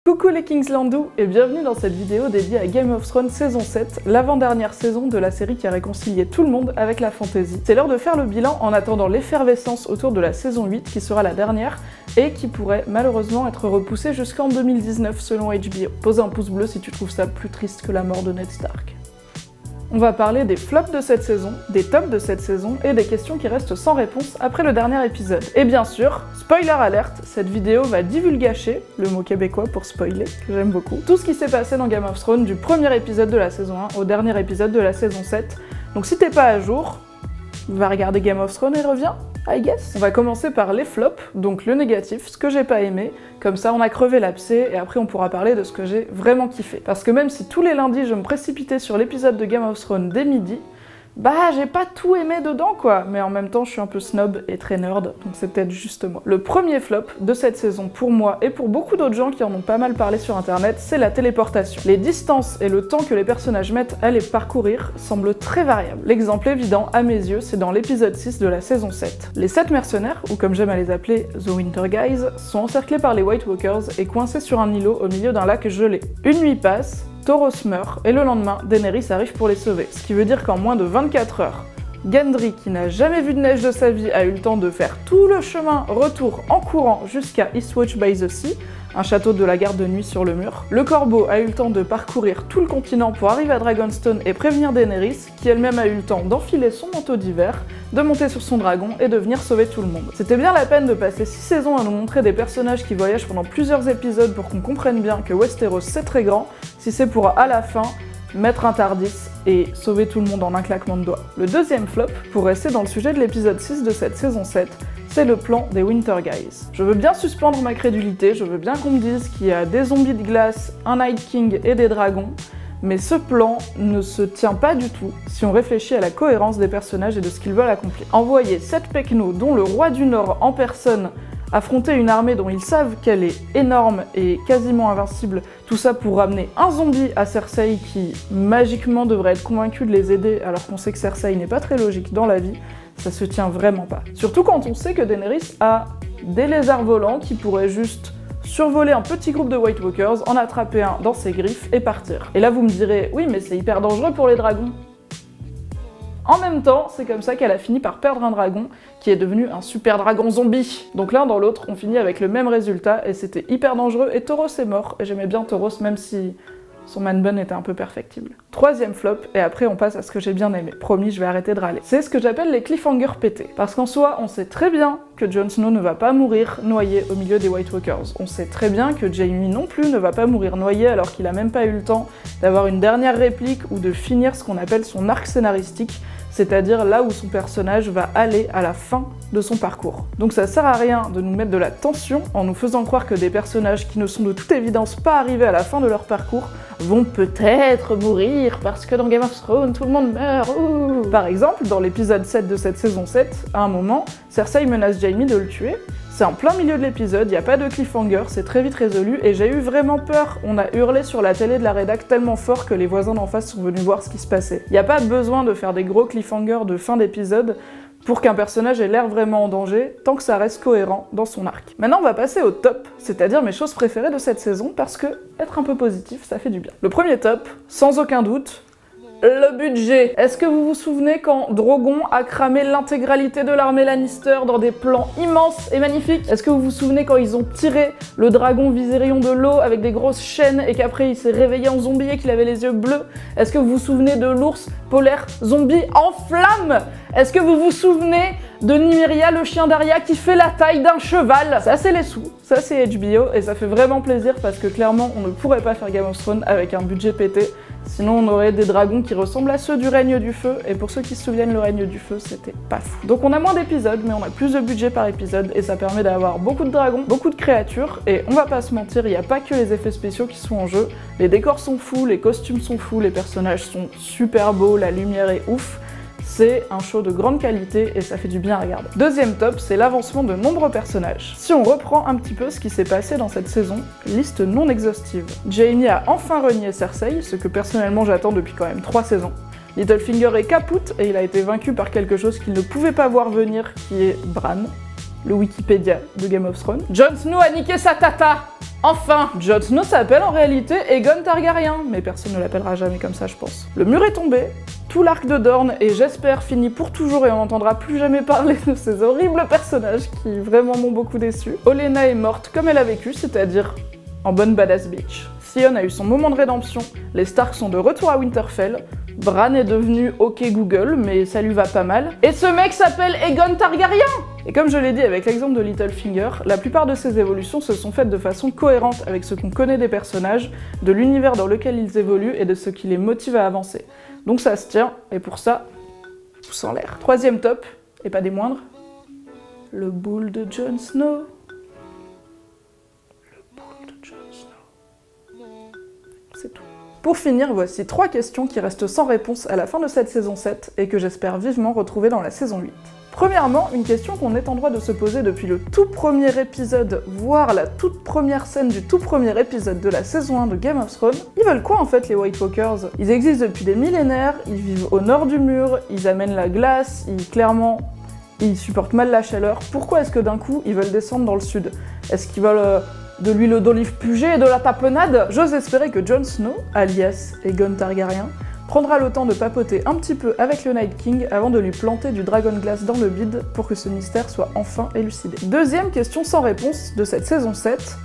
Coucou les Kingslandous et bienvenue dans cette vidéo dédiée à Game of Thrones saison 7, l'avant-dernière saison de la série qui a réconcilié tout le monde avec la fantasy. C'est l'heure de faire le bilan en attendant l'effervescence autour de la saison 8 qui sera la dernière et qui pourrait malheureusement être repoussée jusqu'en 2019 selon HBO. Pose un pouce bleu si tu trouves ça plus triste que la mort de Ned Stark. On va parler des flops de cette saison, des tops de cette saison et des questions qui restent sans réponse après le dernier épisode. Et bien sûr, spoiler alert, cette vidéo va divulgacher, le mot québécois pour spoiler, que j'aime beaucoup, tout ce qui s'est passé dans Game of Thrones du premier épisode de la saison 1 au dernier épisode de la saison 7. Donc si t'es pas à jour, va regarder Game of Thrones et reviens, I guess. On va commencer par les flops, donc le négatif, ce que j'ai pas aimé, comme ça on a crevé l'abcès et après on pourra parler de ce que j'ai vraiment kiffé. Parce que même si tous les lundis je me précipitais sur l'épisode de Game of Thrones dès midi, bah j'ai pas tout aimé dedans quoi, mais en même temps je suis un peu snob et très nerd, donc c'est peut-être juste moi. Le premier flop de cette saison pour moi et pour beaucoup d'autres gens qui en ont pas mal parlé sur internet, c'est la téléportation. Les distances et le temps que les personnages mettent à les parcourir semblent très variables. L'exemple évident à mes yeux, c'est dans l'épisode 6 de la saison 7. Les 7 mercenaires, ou comme j'aime à les appeler The Winter Guys, sont encerclés par les White Walkers et coincés sur un îlot au milieu d'un lac gelé. Une nuit passe, Thoros meurt, et le lendemain, Daenerys arrive pour les sauver. Ce qui veut dire qu'en moins de 24 heures, Gendry, qui n'a jamais vu de neige de sa vie, a eu le temps de faire tout le chemin retour en courant jusqu'à Eastwatch by the Sea, un château de la garde de nuit sur le mur. Le Corbeau a eu le temps de parcourir tout le continent pour arriver à Dragonstone et prévenir Daenerys, qui elle-même a eu le temps d'enfiler son manteau d'hiver, de monter sur son dragon et de venir sauver tout le monde. C'était bien la peine de passer 6 saisons à nous montrer des personnages qui voyagent pendant plusieurs épisodes pour qu'on comprenne bien que Westeros c'est très grand, si c'est pour à la fin mettre un Tardis et sauver tout le monde en un claquement de doigts. Le deuxième flop, pour rester dans le sujet de l'épisode 6 de cette saison 7, c'est le plan des Winter Guys. Je veux bien suspendre ma crédulité, je veux bien qu'on me dise qu'il y a des zombies de glace, un Night King et des dragons, mais ce plan ne se tient pas du tout si on réfléchit à la cohérence des personnages et de ce qu'ils veulent accomplir. Envoyer 7 Pecnos, dont le roi du Nord en personne, affronter une armée dont ils savent qu'elle est énorme et quasiment invincible, tout ça pour ramener un zombie à Cersei qui magiquement devrait être convaincu de les aider alors qu'on sait que Cersei n'est pas très logique dans la vie, ça se tient vraiment pas. Surtout quand on sait que Daenerys a des lézards volants qui pourraient juste survoler un petit groupe de White Walkers, en attraper un dans ses griffes et partir. Et là vous me direz, oui mais c'est hyper dangereux pour les dragons. En même temps, c'est comme ça qu'elle a fini par perdre un dragon, qui est devenu un super dragon zombie. Donc l'un dans l'autre, on finit avec le même résultat, et c'était hyper dangereux, et Thoros est mort, et j'aimais bien Thoros, même si son man bun était un peu perfectible. Troisième flop, et après on passe à ce que j'ai bien aimé. Promis, je vais arrêter de râler. C'est ce que j'appelle les cliffhangers pétés. Parce qu'en soi, on sait très bien que Jon Snow ne va pas mourir noyé au milieu des White Walkers. On sait très bien que Jaime non plus ne va pas mourir noyé alors qu'il a même pas eu le temps d'avoir une dernière réplique ou de finir ce qu'on appelle son arc scénaristique, c'est-à-dire là où son personnage va aller à la fin de son parcours. Donc ça sert à rien de nous mettre de la tension en nous faisant croire que des personnages qui ne sont de toute évidence pas arrivés à la fin de leur parcours vont peut-être mourir parce que dans Game of Thrones tout le monde meurt. Ouh. Par exemple, dans l'épisode 7 de cette saison 7, à un moment, Cersei menace Jaime de le tuer. C'est en plein milieu de l'épisode, il n'y a pas de cliffhanger, c'est très vite résolu et j'ai eu vraiment peur. On a hurlé sur la télé de la rédac tellement fort que les voisins d'en face sont venus voir ce qui se passait. Il n'y a pas besoin de faire des gros cliffhangers de fin d'épisode pour qu'un personnage ait l'air vraiment en danger, tant que ça reste cohérent dans son arc. Maintenant on va passer au top, c'est-à-dire mes choses préférées de cette saison, parce que être un peu positif, ça fait du bien. Le premier top, sans aucun doute, le budget. Est-ce que vous vous souvenez quand Drogon a cramé l'intégralité de l'armée Lannister dans des plans immenses et magnifiques? Est-ce que vous vous souvenez quand ils ont tiré le dragon Viserion de l'eau avec des grosses chaînes et qu'après il s'est réveillé en zombie et qu'il avait les yeux bleus? Est-ce que vous vous souvenez de l'ours polaire zombie en flammes? Est-ce que vous vous souvenez de Nymeria, le chien d'Arya qui fait la taille d'un cheval? Ça c'est les sous, ça c'est HBO et ça fait vraiment plaisir parce que clairement on ne pourrait pas faire Game of Thrones avec un budget pété. Sinon on aurait des dragons qui ressemblent à ceux du règne du feu, et pour ceux qui se souviennent, le règne du feu c'était pas fou. Donc on a moins d'épisodes, mais on a plus de budget par épisode, et ça permet d'avoir beaucoup de dragons, beaucoup de créatures, et on va pas se mentir, il n'y a pas que les effets spéciaux qui sont en jeu. Les décors sont fous, les costumes sont fous, les personnages sont super beaux, la lumière est ouf. C'est un show de grande qualité et ça fait du bien à regarder. Deuxième top, c'est l'avancement de nombreux personnages. Si on reprend un petit peu ce qui s'est passé dans cette saison, liste non exhaustive. Jaime a enfin renié Cersei, ce que personnellement j'attends depuis quand même 3 saisons. Littlefinger est capoute et il a été vaincu par quelque chose qu'il ne pouvait pas voir venir, qui est Bran, le Wikipédia de Game of Thrones. Jon Snow a niqué sa tata. Enfin, Jon Snow s'appelle en réalité Aegon Targaryen, mais personne ne l'appellera jamais comme ça, je pense. Le mur est tombé, tout l'arc de Dorne est, j'espère, fini pour toujours et on n'entendra plus jamais parler de ces horribles personnages qui vraiment m'ont beaucoup déçu. Olenna est morte comme elle a vécu, c'est-à-dire en bonne badass bitch. Theon a eu son moment de rédemption, les Stark sont de retour à Winterfell, Bran est devenu OK Google, mais ça lui va pas mal. Et ce mec s'appelle Aegon Targaryen! Et comme je l'ai dit avec l'exemple de Littlefinger, la plupart de ces évolutions se sont faites de façon cohérente avec ce qu'on connaît des personnages, de l'univers dans lequel ils évoluent et de ce qui les motive à avancer. Donc ça se tient, et pour ça, pouce en l'air. Troisième top, et pas des moindres, le boule de Jon Snow. Le boule de Jon Snow. C'est tout. Pour finir, voici 3 questions qui restent sans réponse à la fin de cette saison 7 et que j'espère vivement retrouver dans la saison 8. Premièrement, une question qu'on est en droit de se poser depuis le tout premier épisode, voire la toute première scène du tout premier épisode de la saison 1 de Game of Thrones. Ils veulent quoi en fait les White Walkers? Ils existent depuis des millénaires, ils vivent au nord du mur, ils amènent la glace, ils supportent mal la chaleur. Pourquoi est-ce que d'un coup ils veulent descendre dans le sud? Est-ce qu'ils veulent de l'huile d'olive pugée et de la tapenade? J'ose espérer que Jon Snow, alias Aegon Targaryen, prendra le temps de papoter un petit peu avec le Night King avant de lui planter du Dragon Glass dans le bide pour que ce mystère soit enfin élucidé. Deuxième question sans réponse de cette saison 7.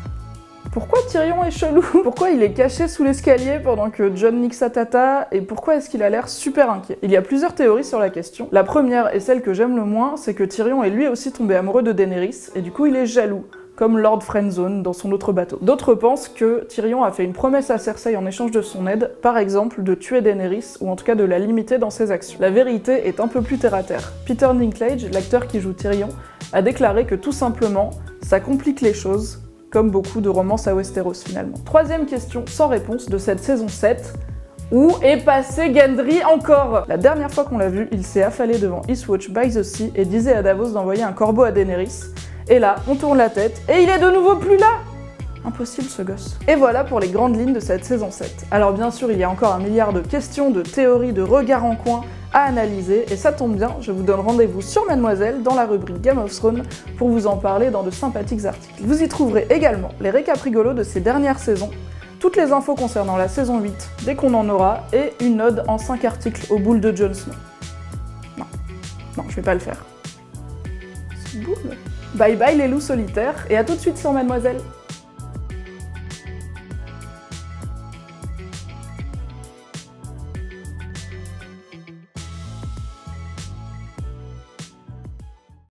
Pourquoi Tyrion est chelou? Pourquoi il est caché sous l'escalier pendant que Jon nique sa tata? Et pourquoi est-ce qu'il a l'air super inquiet? Il y a plusieurs théories sur la question. La première, et celle que j'aime le moins, c'est que Tyrion est lui aussi tombé amoureux de Daenerys, et du coup il est jaloux, comme Lord Friendzone dans son autre bateau. D'autres pensent que Tyrion a fait une promesse à Cersei en échange de son aide, par exemple de tuer Daenerys, ou en tout cas de la limiter dans ses actions. La vérité est un peu plus terre à terre. Peter Dinklage, l'acteur qui joue Tyrion, a déclaré que tout simplement, ça complique les choses, comme beaucoup de romances à Westeros finalement. Troisième question sans réponse de cette saison 7. Où est passé Gendry encore? La dernière fois qu'on l'a vu, il s'est affalé devant Eastwatch by the Sea et disait à Davos d'envoyer un corbeau à Daenerys. Et là, on tourne la tête, et il est de nouveau plus là! Impossible ce gosse. Et voilà pour les grandes lignes de cette saison 7. Alors bien sûr, il y a encore un milliard de questions, de théories, de regards en coin à analyser, et ça tombe bien, je vous donne rendez-vous sur Mademoiselle dans la rubrique Game of Thrones pour vous en parler dans de sympathiques articles. Vous y trouverez également les récaps rigolos de ces dernières saisons, toutes les infos concernant la saison 8 dès qu'on en aura, et une ode en 5 articles au boule de Jon Snow. Non, je vais pas le faire. C'est boule. Bye bye les loups solitaires, et à tout de suite sur Mademoiselle.